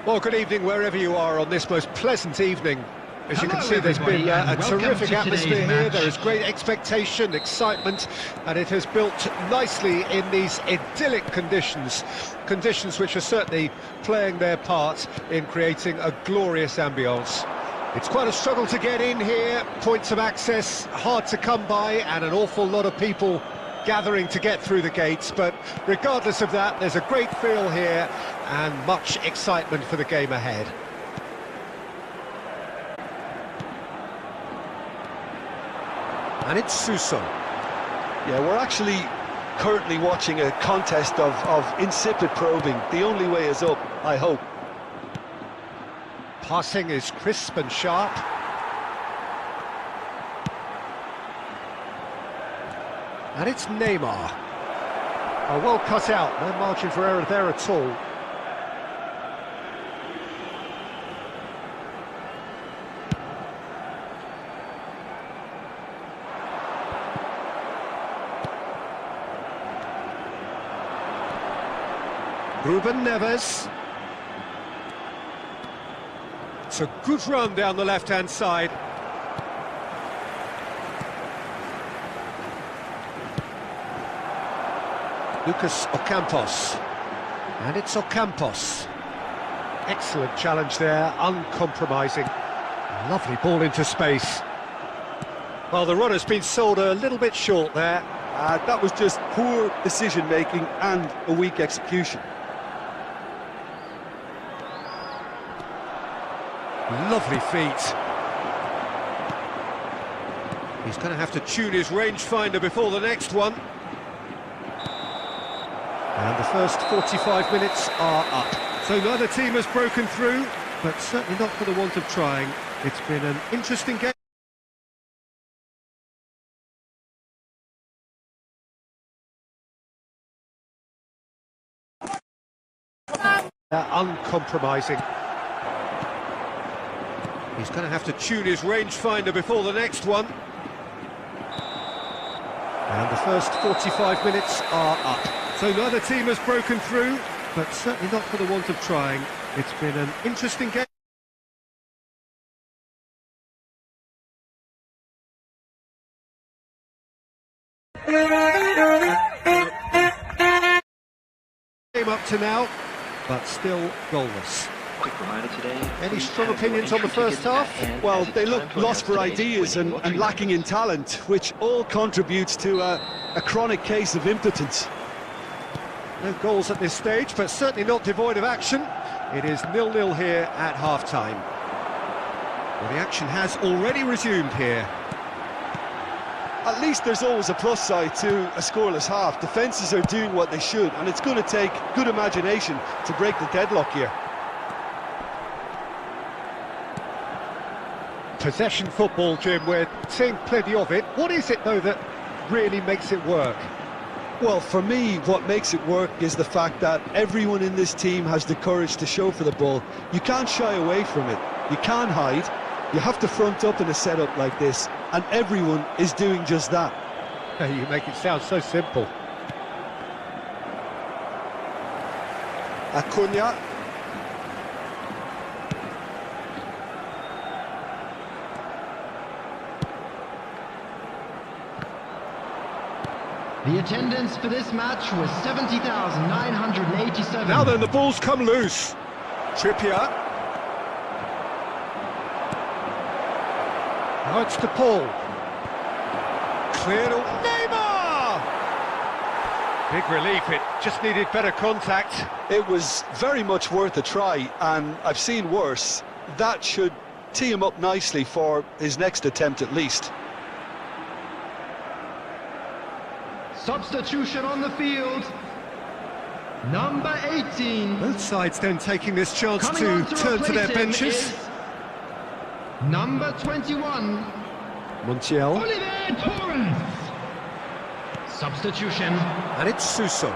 Well, good evening wherever you are on this most pleasant evening. As you can see, there's been a terrific atmosphere here. There is great expectation, excitement, and it has built nicely in these idyllic conditions. Conditions which are certainly playing their part in creating a glorious ambience. It's quite a struggle to get in here, points of access hard to come by, and an awful lot of people gathering to get through the gates, but regardless of that, there's a great feel here and much excitement for the game ahead. And it's Suso. Yeah, we're actually currently watching a contest of insipid probing. The only way is up, I hope. Passing is crisp and sharp. And it's Neymar. Oh, well cut out, no margin for error there at all. Ruben Neves. It's a good run down the left-hand side. Lucas Ocampos. And it's Ocampos. Excellent challenge there, uncompromising. Lovely ball into space. Well, the runner's been sold a little bit short there. That was just poor decision-making and a weak execution. Lovely feet. He's going to have to tune his rangefinder before the next one. And the first 45 minutes are up. So neither team has broken through, but certainly not for the want of trying. It's been an interesting game. Uncompromising. He's going to have to tune his rangefinder before the next one. And the first 45 minutes are up. So neither team has broken through, but certainly not for the want of trying. It's been an interesting game. Game up to now, but still goalless. Quick reminder today. Any strong opinions on the first half? Well, they look lost for ideas and lacking in talent, which all contributes to a chronic case of impotence. No goals at this stage, but certainly not devoid of action. It is 0-0 here at half-time. Well, the action has already resumed here. At least there's always a plus side to a scoreless half. Defences are doing what they should, and it's going to take good imagination to break the deadlock here. Possession football, Jim, we're seeing plenty of it. What is it, though, that really makes it work? Well, for me, what makes it work is the fact that everyone in this team has the courage to show for the ball. You can't shy away from it. You can't hide. You have to front up in a setup like this, and everyone is doing just that. You make it sound so simple. Acuna. The attendance for this match was 70,987. Now then, the ball's come loose. Trippier. Now it's to Paul. Cleared away. Neymar! Big relief, it just needed better contact. It was very much worth a try, and I've seen worse. That should tee him up nicely for his next attempt at least. Substitution on the field. Number 18. Both sides then taking this chance to turn to their benches. Number 21. Montiel. Oliver Torres. Substitution. And it's Suso.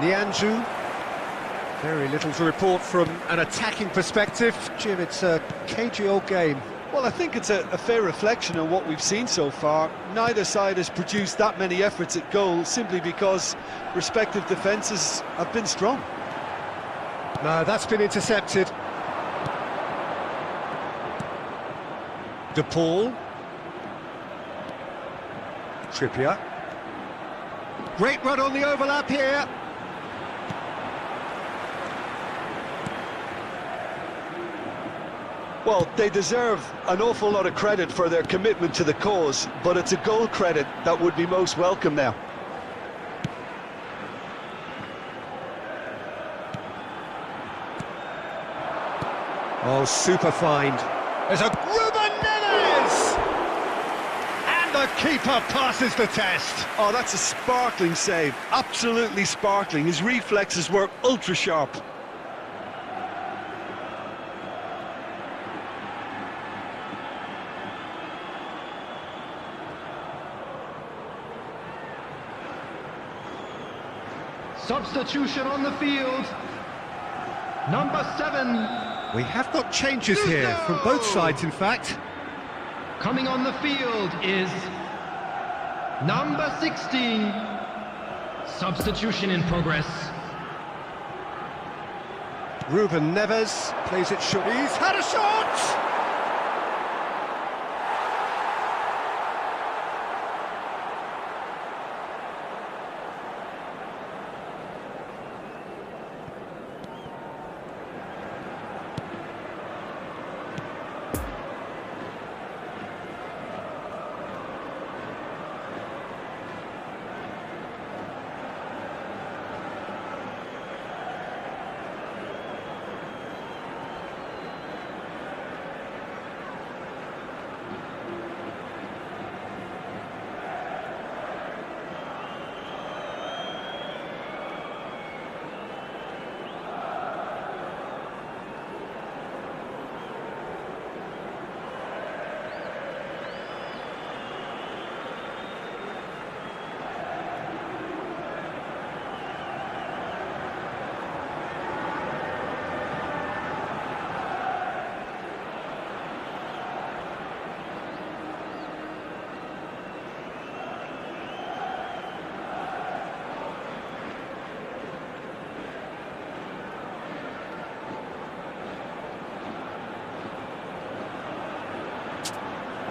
Nianzou. Very little to report from an attacking perspective. Jim, it's a cagey old game. Well, I think it's a fair reflection on what we've seen so far. Neither side has produced that many efforts at goal simply because respective defences have been strong. No, that's been intercepted. De Paul. Trippier. Great run on the overlap here. Well, they deserve an awful lot of credit for their commitment to the cause, but it's a goal credit that would be most welcome now. Oh, super find. There's a Ruben Neves! And the keeper passes the test. Oh, that's a sparkling save. Absolutely sparkling. His reflexes were ultra sharp. Substitution on the field. Number 7. We have got changes here from both sides, in fact. Coming on the field is number 16. Substitution in progress. Ruben Neves plays it short. He's had a shot!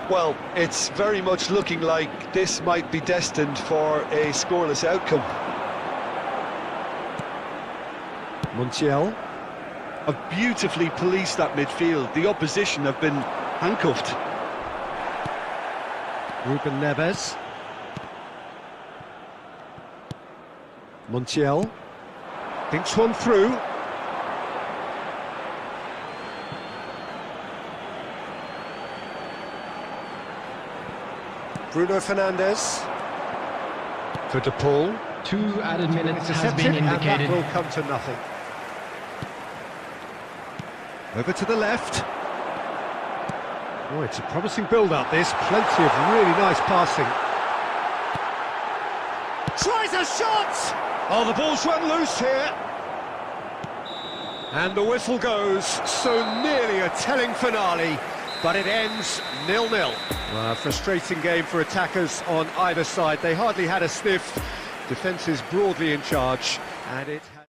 Well, it's very much looking like this might be destined for a scoreless outcome. Montiel. Have beautifully policed that midfield. The opposition have been handcuffed. Ruben Neves. Montiel. Thinks one through. Bruno Fernandes for De Paul. 2 added minutes has Intercepted, been and indicated. that will come to nothing. Over to the left. Oh, it's a promising build-up, this. Plenty of really nice passing. Tries a shot! Oh, the ball's run loose here. And the whistle goes. So nearly a telling finale. But it ends 0-0. Frustrating game for attackers on either side. They hardly had a sniff. Defence is broadly in charge, and it had...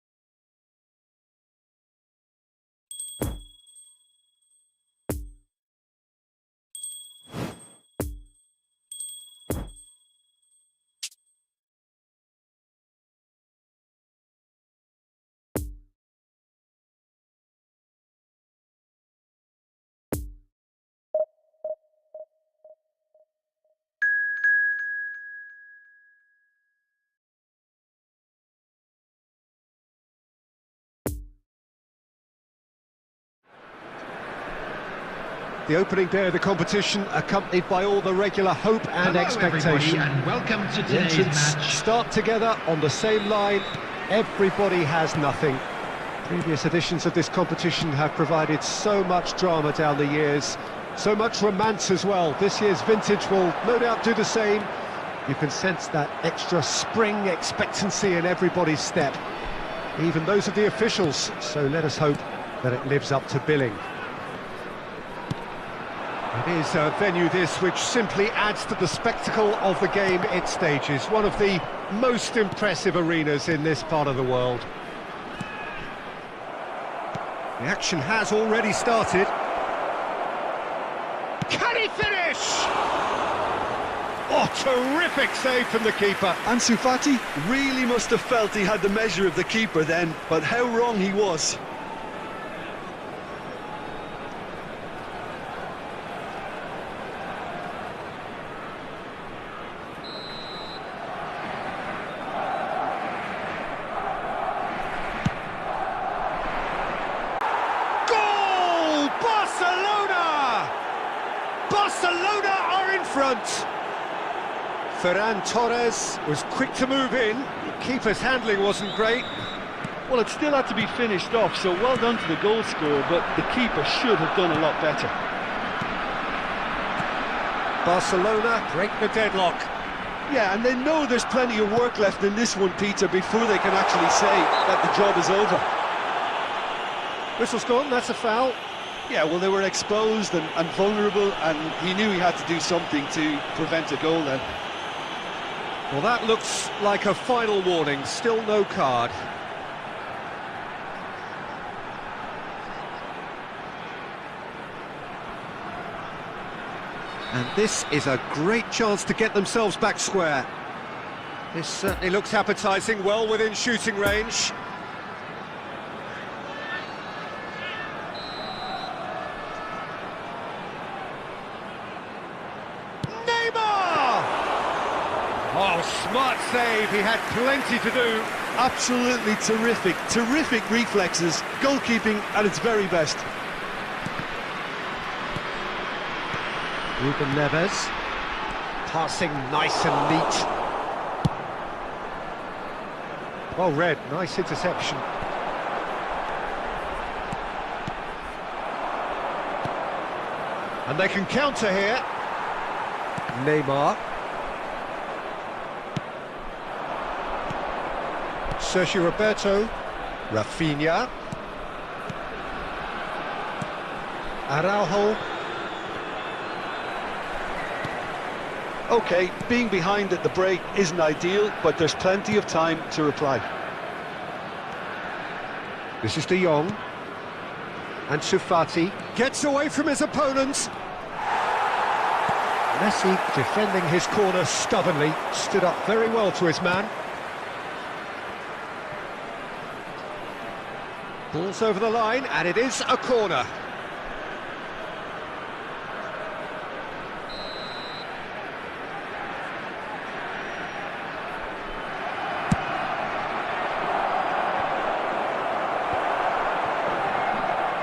The opening day of the competition, accompanied by all the regular hope and Hello expectation. everybody, and welcome to The today's entrants match. start together on the same line. Everybody has nothing. Previous editions of this competition have provided so much drama down the years, so much romance as well. This year's vintage will no doubt do the same. You can sense that extra spring expectancy in everybody's step, even those of the officials. So let us hope that it lives up to billing. It is a venue this which simply adds to the spectacle of the game it stages. One of the most impressive arenas in this part of the world. The action has already started. Can he finish? Oh, terrific save from the keeper. Ansu Fati really must have felt he had the measure of the keeper then, but how wrong he was. Goal! Barcelona! Barcelona are in front. Ferran Torres was quick to move in. The keeper's handling wasn't great. Well, it still had to be finished off, so well done to the goal scorer, but the keeper should have done a lot better. Barcelona break the deadlock. Yeah, and they know there's plenty of work left in this one, Peter, before they can actually say that the job is over. Whistle's gone, that's a foul. Yeah, well, they were exposed and vulnerable, and he knew he had to do something to prevent a goal then. Well, that looks like a final warning, still no card. And this is a great chance to get themselves back square. This certainly looks appetising, well within shooting range. Oh, smart save, he had plenty to do. Absolutely terrific, terrific reflexes, goalkeeping at its very best. Ruben Neves, passing nice and neat. Well read, nice interception. And they can counter here. Neymar. Sergio Roberto, Rafinha, Araujo. Okay, being behind at the break isn't ideal, but there's plenty of time to reply. This is De Jong. Ansu Fati gets away from his opponents. Messi defending his corner stubbornly, stood up very well to his man. Ball's over the line, and it is a corner.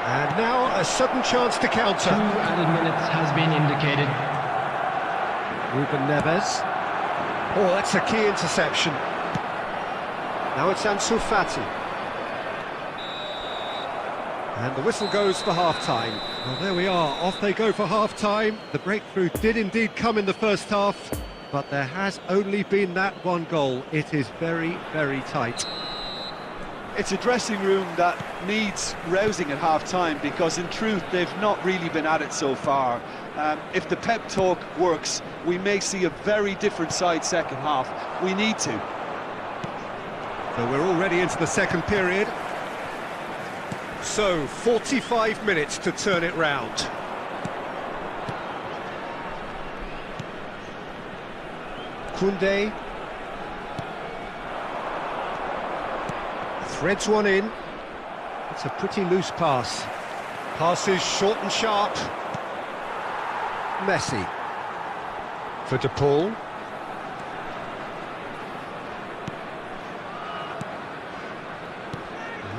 And now a sudden chance to counter. 2 added minutes has been indicated. Ruben Neves. Oh, that's a key interception. Now it's Ansu Fati. And the whistle goes for half-time. Well, there we are, off they go for half-time. The breakthrough did indeed come in the first half, but there has only been that one goal. It is very, very tight. It's a dressing room that needs rousing at half-time, because in truth they've not really been at it so far. If the pep talk works, we may see a very different side second half. We need to. So we're already into the second period. So, 45 minutes to turn it round. Koundé. Threads one in. It's a pretty loose pass. Passes short and sharp. Messi. For De Paul.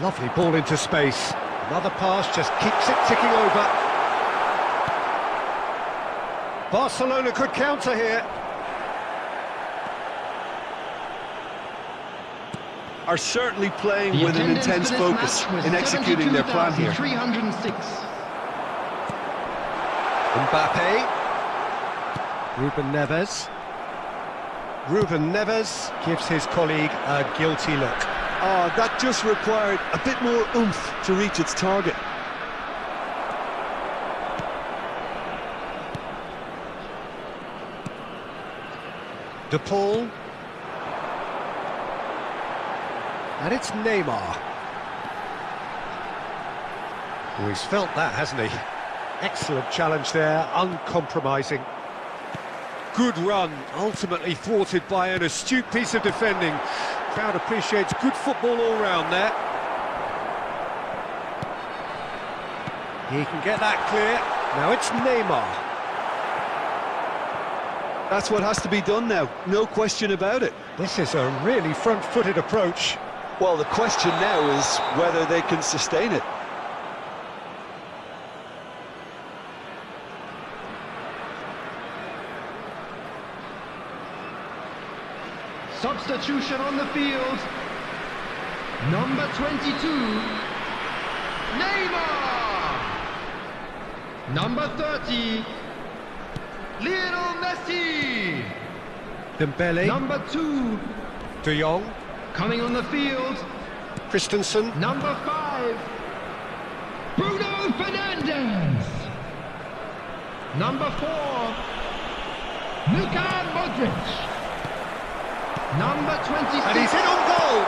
Lovely ball into space. Another pass just keeps it ticking over. Barcelona could counter here. Are certainly playing with an intense focus in executing their plan here. 306. Mbappe. Ruben Neves. Ruben Neves gives his colleague a guilty look. Oh, that just required a bit more oomph to reach its target. De Paul. And it's Neymar. Oh, he's felt that, hasn't he? Excellent challenge there, uncompromising. Good run, ultimately thwarted by an astute piece of defending. Crowd appreciates good football all round there. He can get that clear. Now it's Neymar. That's what has to be done now, no question about it. This is a really front-footed approach. Well, the question now is whether they can sustain it. Substitution on the field. Number 22, Neymar. Number 30, Lionel Messi. Dembele. Number 2, De Jong. coming on the field. Christensen. Number 5, Bruno Fernandes. Number 4, Luka Modric. Number 26. And he's in on goal.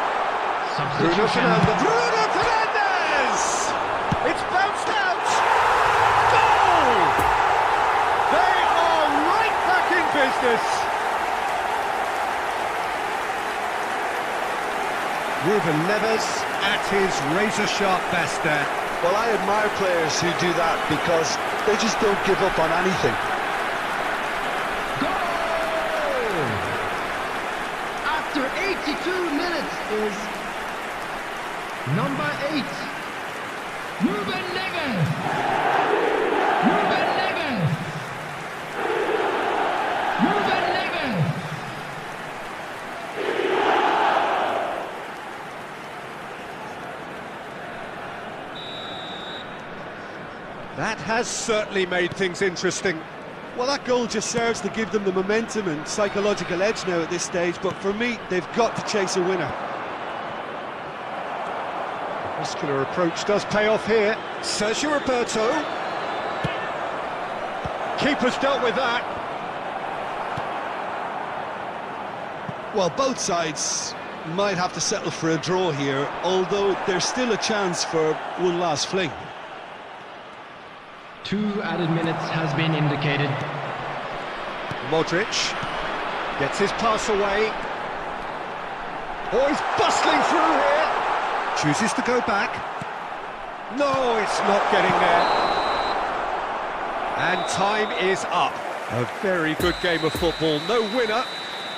Bruno Substitution. Fernandes. Bruno Fernandes! It's bounced out. Goal! They are right back in business. Ruben Neves at his razor-sharp best there. Well, I admire players who do that because they just don't give up on anything. Goal! After 82 minutes is number 8, Ruben Neves. Ruben Neves. Ruben Neves. That has certainly made things interesting. Well, that goal just serves to give them the momentum and psychological edge now at this stage, but for me, they've got to chase a winner. Muscular approach does pay off here. Sergio Roberto. Keeper's dealt with that. Well, both sides might have to settle for a draw here, although there's still a chance for one last fling. 2 added minutes has been indicated. Modric gets his pass away. Oh, he's bustling through here. Chooses to go back. No, it's not getting there. And time is up. A very good game of football. No winner,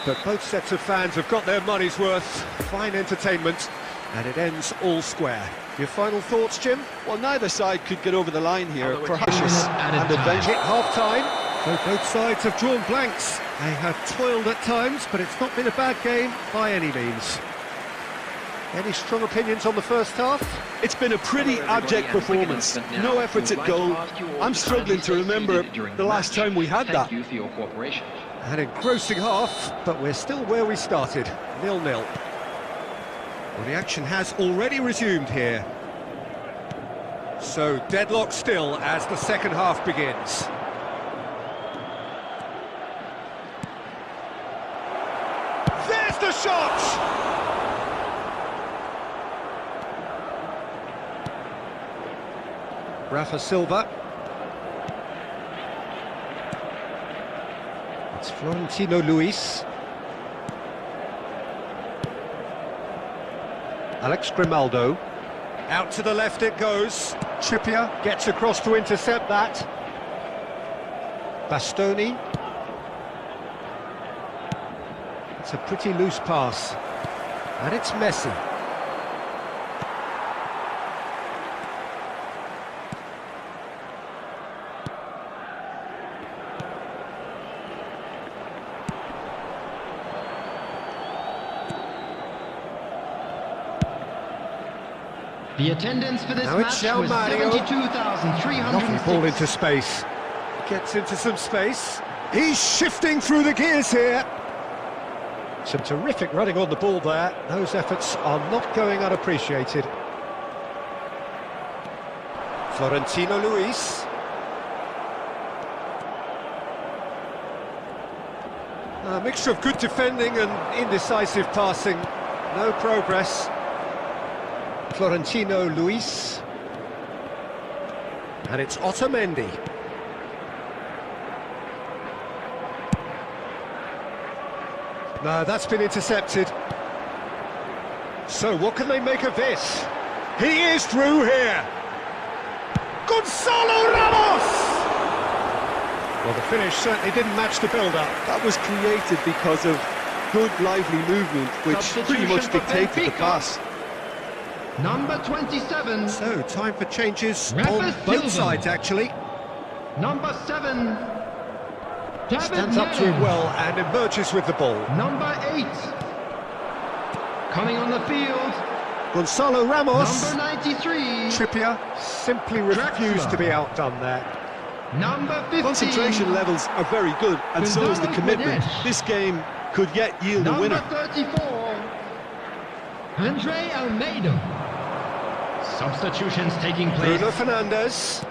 but both sets of fans have got their money's worth. Fine entertainment, and it ends all square. Your final thoughts, Jim? Well, neither side could get over the line here. Although Perhaps it's 2 minutes and added time. adventure. Hit half-time, so both sides have drawn blanks. They have toiled at times, but it's not been a bad game by any means. Any strong opinions on the first half? It's been a pretty abject performance. No efforts at goal. I'm struggling to remember the last time we had that. An engrossing half, but we're still where we started, 0-0. Well, the action has already resumed here. So, deadlock still as the second half begins. There's the shot! Rafa Silva. It's Florentino Luis. Alex Grimaldo. Out to the left it goes. Trippier gets across to intercept that. Bastoni. It's a pretty loose pass. And it's Messi. The attendance for this Now it's match was Mario. 72,306. Knocking the ball into space. Gets into some space. He's shifting through the gears here. Some terrific running on the ball there. Those efforts are not going unappreciated. Florentino Luis. A mixture of good defending and indecisive passing. No progress. Florentino Luis. And it's Otamendi. No, that's been intercepted. So what can they make of this? He is through here. Gonzalo Ramos! Well, the finish certainly didn't match the build-up. That was created because of good, lively movement, which pretty much dictated the pass. Number 27. So, time for changes Rafa on both Silva. sides, actually. Number 7. David Stands up to it Neres. well and emerges with the ball. Number 8. Coming on the field. Gonzalo Ramos. Number 93. Trippier simply refused Draxler. to be outdone there. Number 50. Concentration levels are very good, and so is the Gonzalo commitment. Mendes. This game could yet yield a Number winner. 34. Andre Almeida. Substitutions taking place. Bruno Fernandes.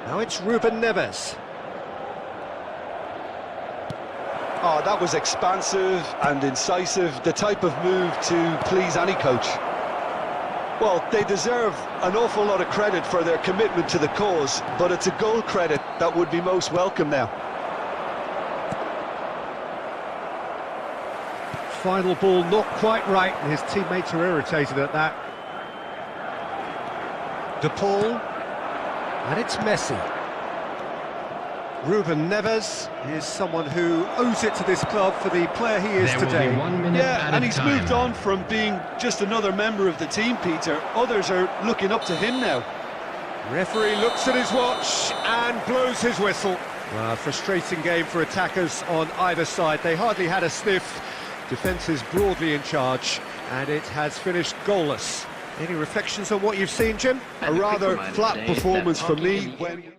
Now it's Ruben Neves. Oh, that was expansive and incisive, the type of move to please any coach. Well, they deserve an awful lot of credit for their commitment to the cause, but it's a goal credit that would be most welcome now. Final ball not quite right, and his teammates are irritated at that. De Paul. And it's Messi. Ruben Neves is someone who owes it to this club for the player he is There will today. be 1 minute Yeah, added and he's time. moved on from being just another member of the team, Peter. Others are looking up to him now. Referee looks at his watch and blows his whistle. Frustrating game for attackers on either side. They hardly had a sniff. Defence is broadly in charge, and it has finished goalless. Any reflections on what you've seen, Jim? A rather flat performance for me when...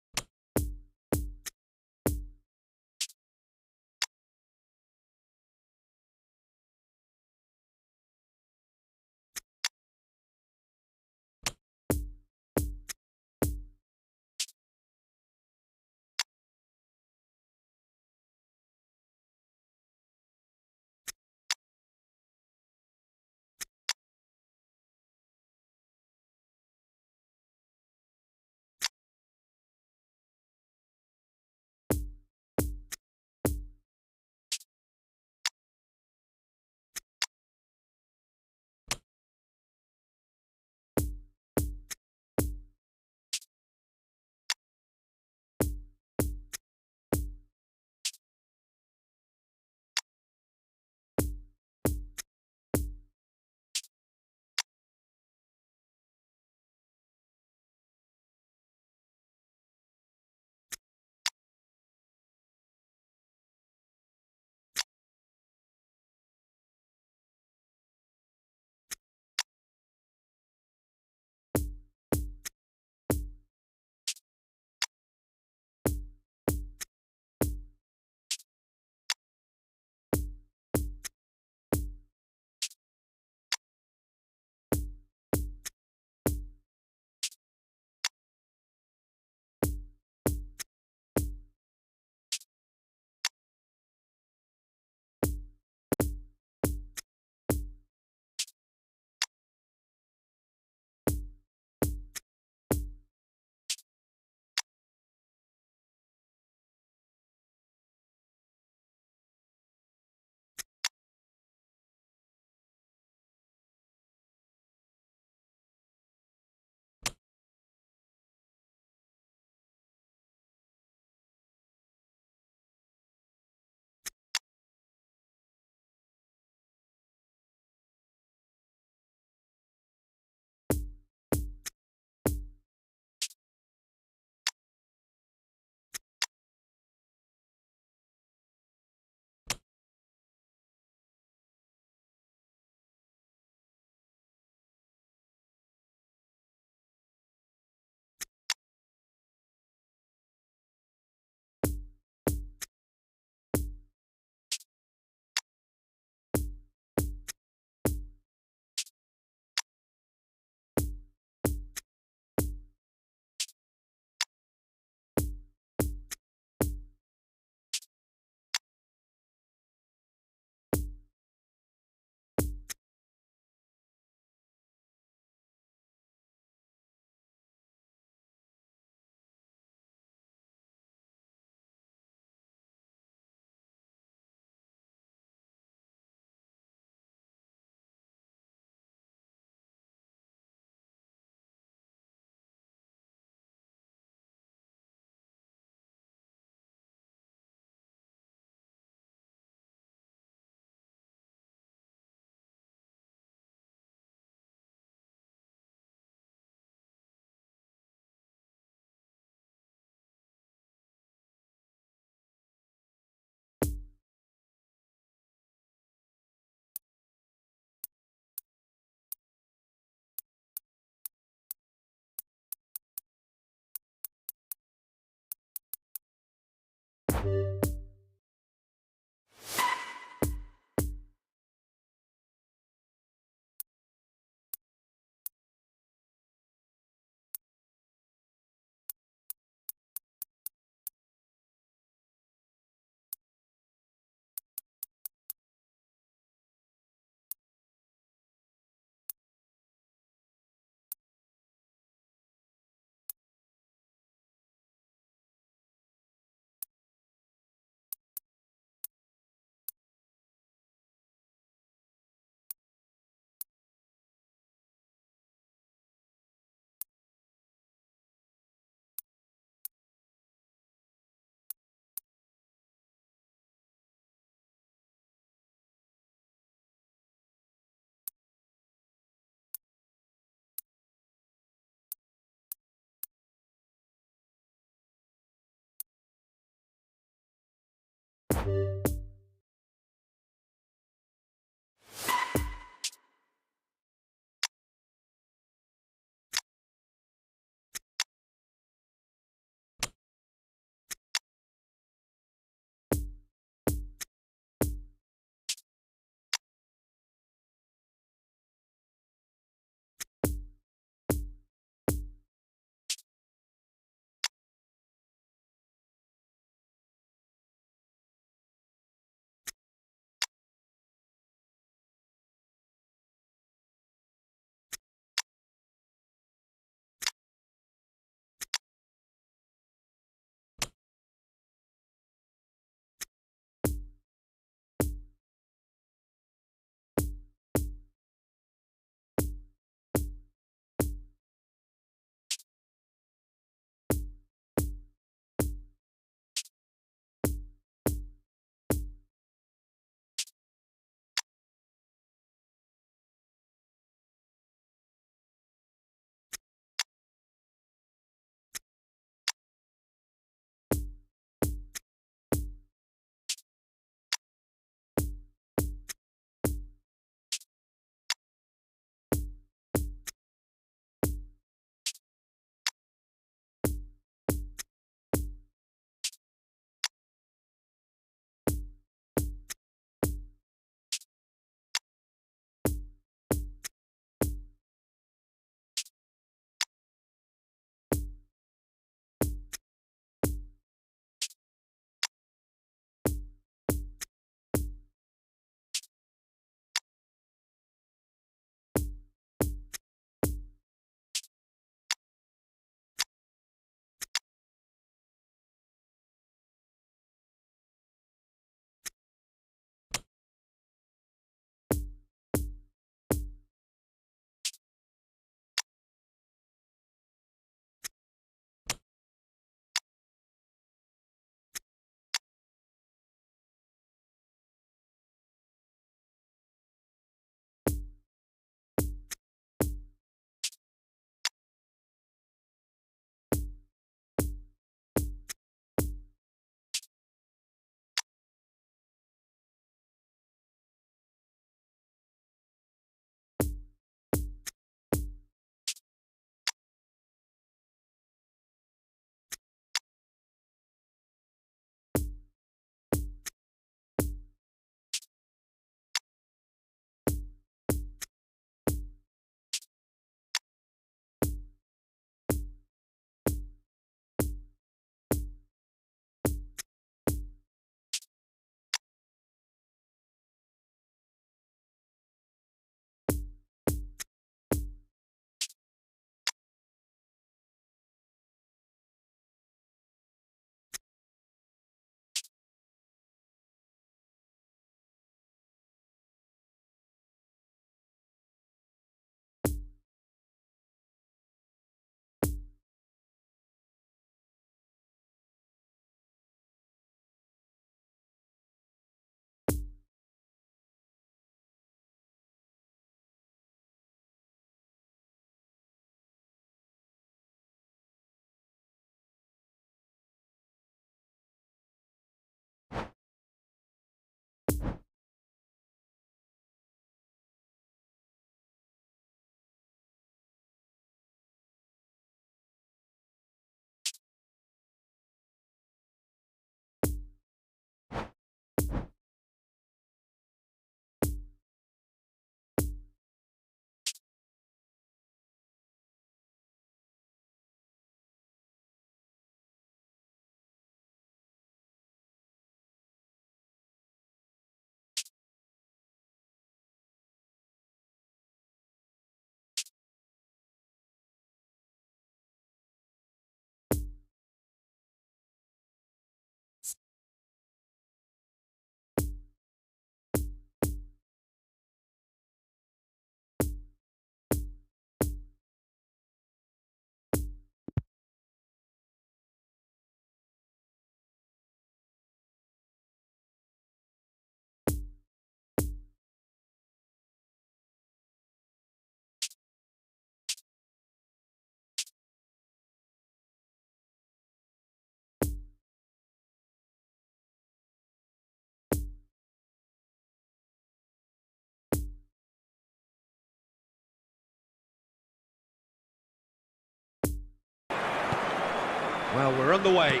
Well, we're on the way.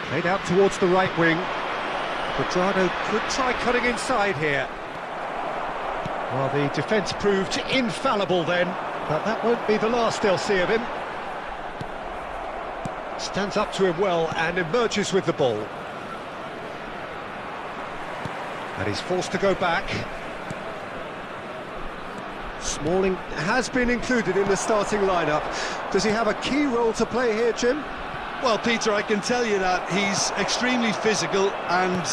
Played out towards the right wing. Quadrado could try cutting inside here. Well, the defence proved infallible then, but that won't be the last they'll see of him. Stands up to him well and emerges with the ball. And he's forced to go back. Smalling has been included in the starting lineup. Does he have a key role to play here, Jim? Well, Peter, I can tell you that he's extremely physical and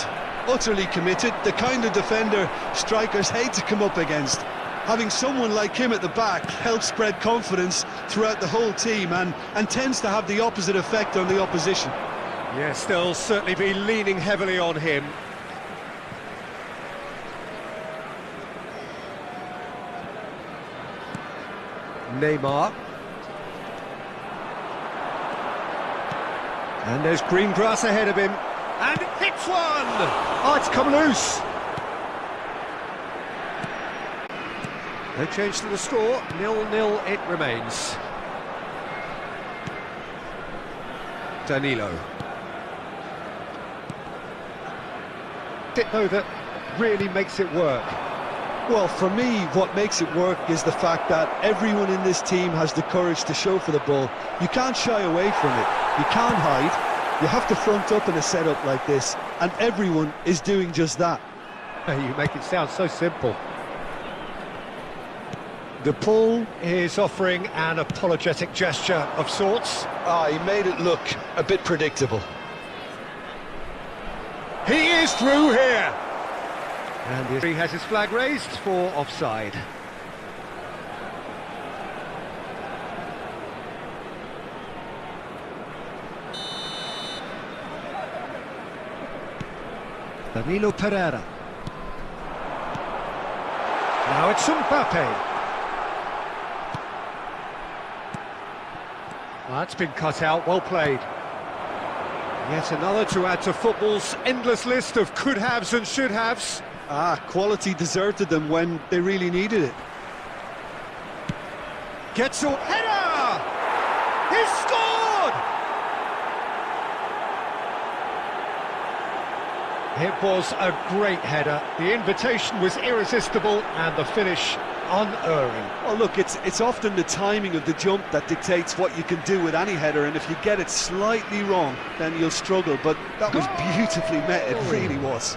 utterly committed, the kind of defender strikers hate to come up against. Having someone like him at the back helps spread confidence throughout the whole team and tends to have the opposite effect on the opposition. Yes, they'll certainly be leaning heavily on him. Neymar. And there's green grass ahead of him. And hits one! Oh, it's come loose. No change to the score, 0-0 it remains. Danilo. Though that really makes it work. Well, for me, what makes it work is the fact that everyone in this team has the courage to show for the ball. You can't shy away from it. You can't hide. You have to front up in a setup like this, and everyone is doing just that. You make it sound so simple. The Paul is offering an apologetic gesture of sorts. He made it look a bit predictable. He is through here! And he has his flag raised for offside. Danilo Pereira. Now it's Mbappe. Well, that's been cut out, well played. Yet another to add to football's endless list of could-haves and should-haves. Quality deserted them when they really needed it. Gets a header! He scored! It was a great header. The invitation was irresistible and the finish unerring. Well, look, it's often the timing of the jump that dictates what you can do with any header, and if you get it slightly wrong, then you'll struggle. But that was beautifully met, it really was.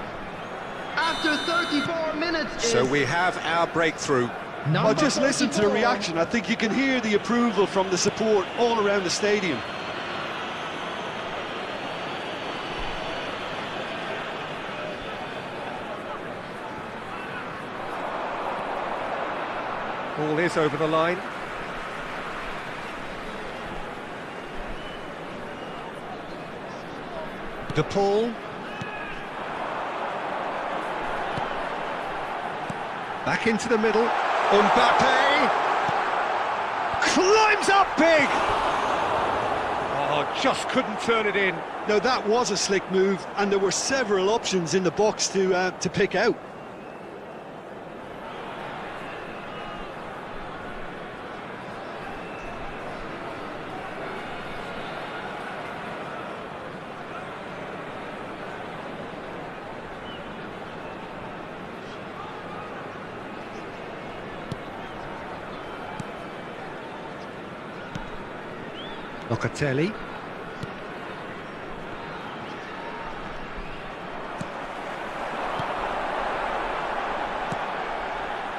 After 34 minutes. So we have our breakthrough. Well, just listen to the reaction. I think you can hear the approval from the support all around the stadium. Ball is over the line. De Paul. Back into the middle. Mbappe climbs up big. Oh, just couldn't turn it in. No, that was a slick move, and there were several options in the box to pick out. Locatelli.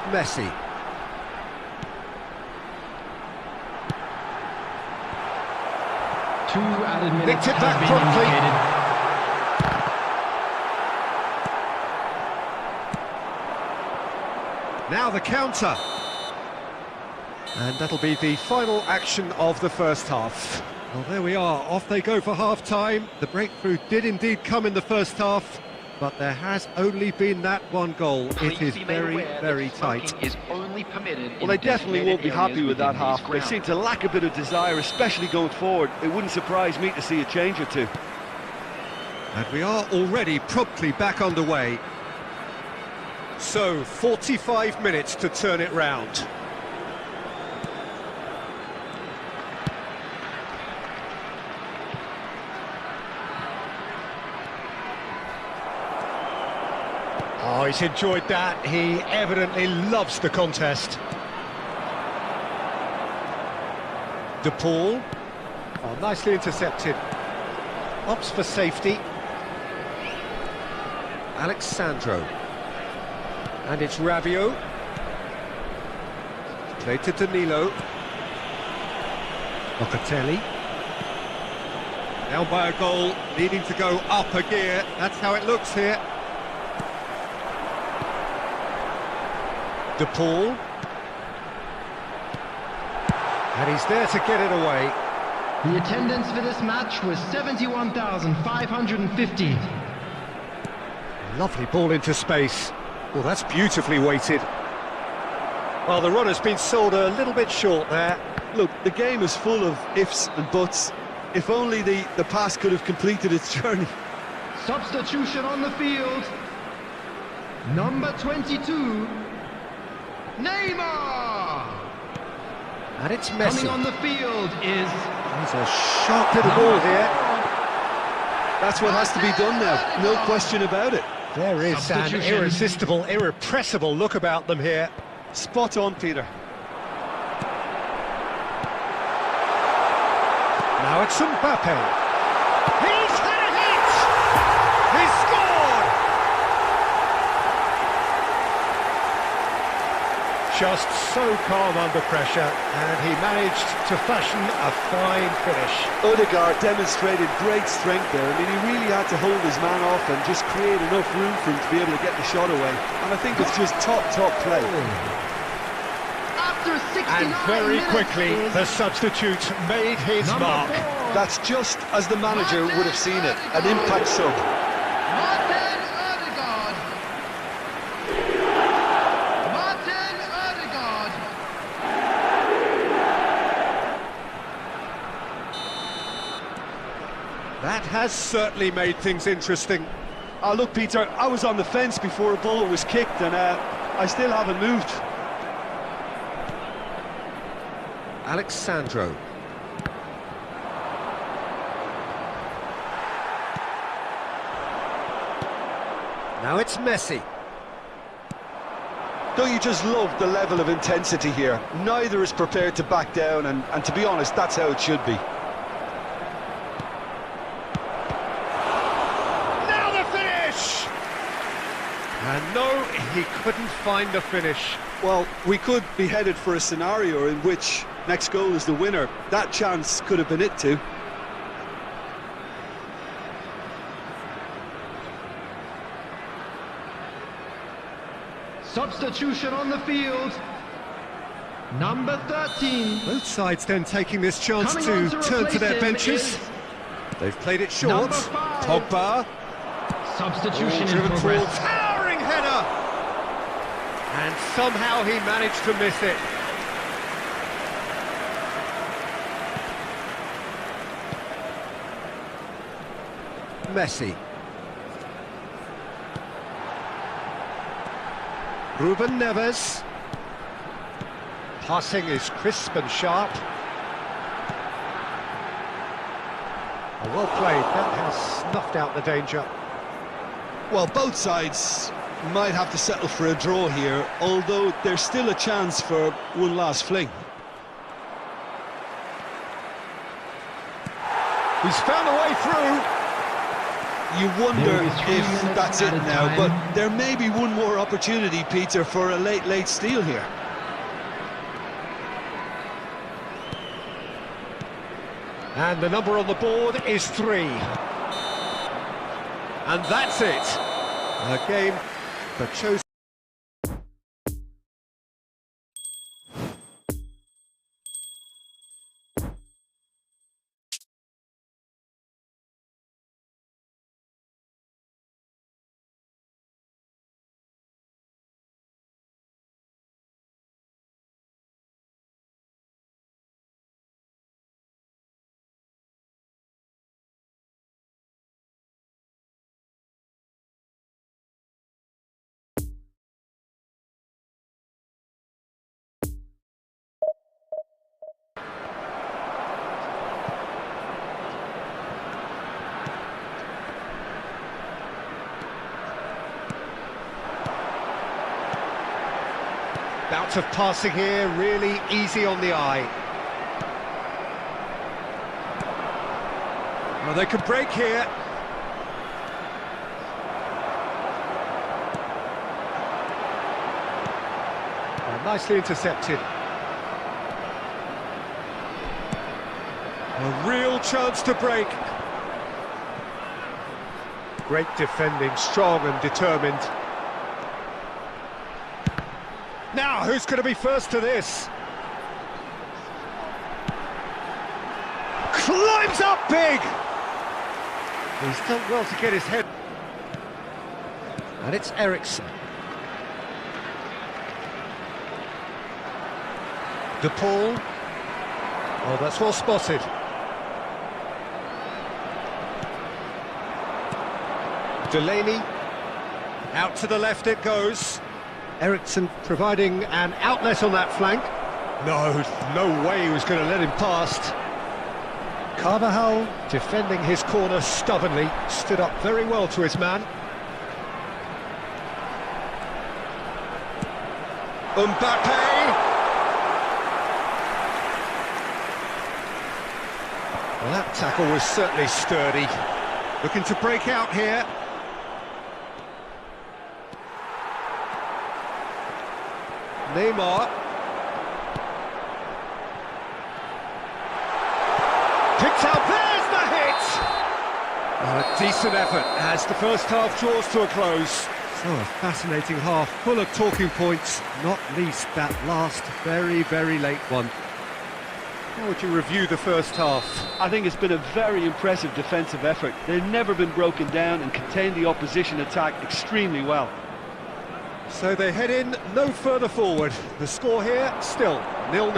Messi. Two added minutes Nicked it back have been promptly. indicated. Now the counter. And that'll be the final action of the first half. Well, there we are. Off they go for half-time. The breakthrough did indeed come in the first half, but there has only been that one goal. It is very, very tight. Well, they definitely won't be happy with that half. They seem to lack a bit of desire, especially going forward. It wouldn't surprise me to see a change or two. And we are already promptly back underway. So, 45 minutes to turn it round. Oh, he's enjoyed that. He evidently loves the contest. De Paul. Oh, nicely intercepted. Opts for safety. Alexandro. And it's Rabiot. Played to Danilo. Locatelli. Down by a goal, needing to go up a gear. That's how it looks here. De Paul. And he's there to get it away. The attendance for this match was 71,550. Lovely ball into space. Well, that's beautifully weighted. Well, the run has been sold a little bit short there. Look, the game is full of ifs and buts. If only the pass could have completed its journey. Substitution on the field. Number 22, Neymar. And it's Messi. Coming on the field is... He's a sharp little ball here. That's what has to be done now, no question about it. There is an irresistible, irrepressible look about them here. Spot on, Peter. Now it's Mbappe. He's had a hit! He's scored! Just so calm under pressure, and he managed to fashion a fine finish. Odegaard demonstrated great strength there. I mean, he really had to hold his man off and just create enough room for him to be able to get the shot away. And I think it's just top play. After 69 And very minutes quickly, is the substitute made his number mark. 4, That's just as the manager would have seen it, an impact sub. Martin Odegaard. Martin Odegaard. That has certainly made things interesting. Oh, look, Peter, I was on the fence before a ball was kicked, and I still haven't moved. Alexandro. Now it's Messi. Don't you just love the level of intensity here? Neither is prepared to back down, and to be honest, that's how it should be. Now the finish! And no, he couldn't find the finish. Well, we could be headed for a scenario in which next goal is the winner. That chance could have been it too. Substitution on the field. Number 13. Both sides then taking this chance Coming to on turn to their replace him benches. is They've played it short. number 5. Pogba. Substitution in Driven forward. progress. Towering header! And somehow he managed to miss it. Messi. Ruben Neves. Passing is crisp and sharp. Well played, that has snuffed out the danger. Well, both sides might have to settle for a draw here, although there's still a chance for one last fling. He's found a way through. You wonder There is 3 if minutes that's it added now, time. but there may be one more opportunity, Peter, for a late steal here. And the number on the board is 3. And that's it. A game that shows Bout of passing here, really easy on the eye. Well, they could break here. Well, nicely intercepted. A real chance to break. Great defending, strong and determined. Now, who's going to be first to this? Climbs up big! He's done well to get his head. And it's Eriksson. De Paul. Oh, that's well spotted. Delaney. Out to the left it goes. Eriksson providing an outlet on that flank. No way he was going to let him past. Carvajal defending his corner stubbornly, stood up very well to his man. Mbappe! Well, that tackle was certainly sturdy. Looking to break out here. Neymar. Picked out, there's the hit! A decent effort as the first half draws to a close. So a fascinating half, full of talking points, not least that last very late one. How would you review the first half? I think it's been a very impressive defensive effort. They've never been broken down and contained the opposition attack extremely well. So they head in no further forward. The score here, still 0-0.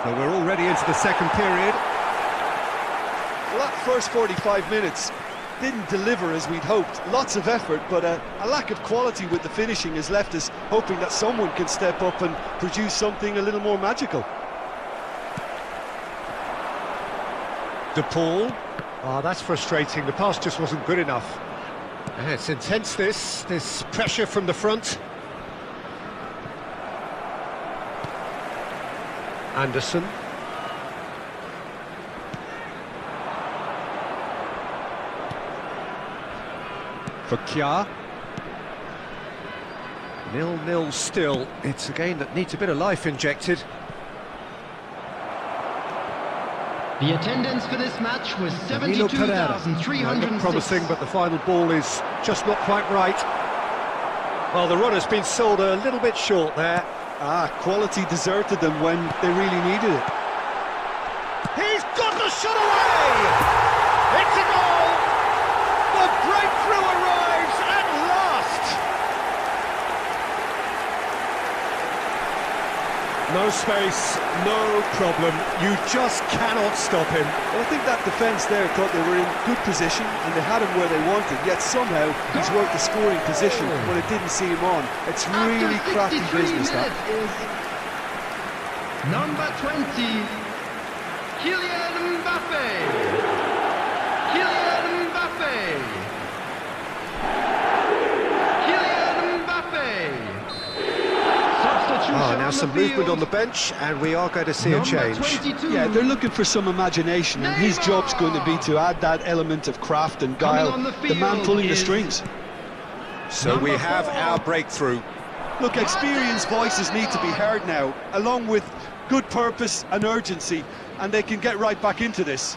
So we're already into the second period. Well, that first 45 minutes didn't deliver as we'd hoped. Lots of effort, but a lack of quality with the finishing has left us hoping that someone can step up and produce something a little more magical. De Paul. Oh, that's frustrating. The pass just wasn't good enough. Yeah, it's intense, this pressure from the front. Anderson. For Kjaer. 0-0 still. It's a game that needs a bit of life injected. The attendance for this match was 72,306. Promising, but the final ball is just not quite right. Well, the run has been sold a little bit short there. Quality deserted them when they really needed it. He's got the shot away! It's a goal! The breakthrough arrives at last! No space, no problem. You just cannot stop him. Well, I think that defence there thought they were in good position and they had him where they wanted, yet somehow he's worked the scoring position when it didn't see him on. It's really crafty business, that. Number 20, Kylian Mbappe. Kylian Mbappe. Kylian Mbappe. Oh, now some movement on the bench, and we are going to see a change. 22. Yeah, they're looking for some imagination, and his job's going to be to add that element of craft and guile, the man pulling the strings. So we have our breakthrough. Look, experienced voices need to be heard now, along with good purpose and urgency, and they can get right back into this.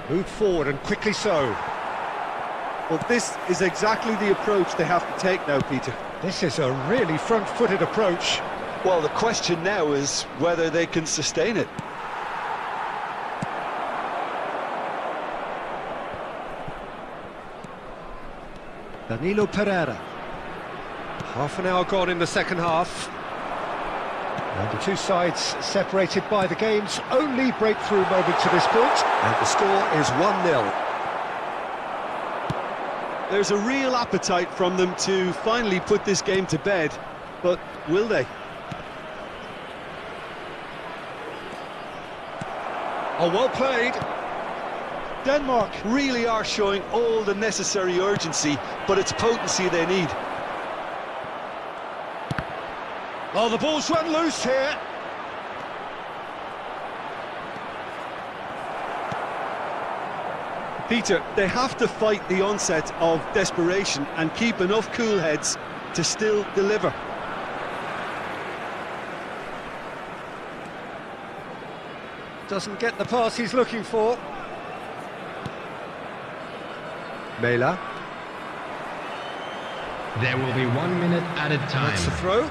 Moved forward, and quickly so. Well, this is exactly the approach they have to take now, Peter. This is a really front-footed approach. Well, the question now is whether they can sustain it. Danilo Pereira. Half an hour gone in the second half. And the two sides separated by the game's only breakthrough moment to this point. And the score is 1-0. There's a real appetite from them to finally put this game to bed, but will they? Oh, well played. Denmark really are showing all the necessary urgency, but it's potency they need. Oh, the ball's run loose here. Peter, they have to fight the onset of desperation and keep enough cool heads to still deliver. Doesn't get the pass he's looking for. Mela. There will be 1 minute added time. That's the throw.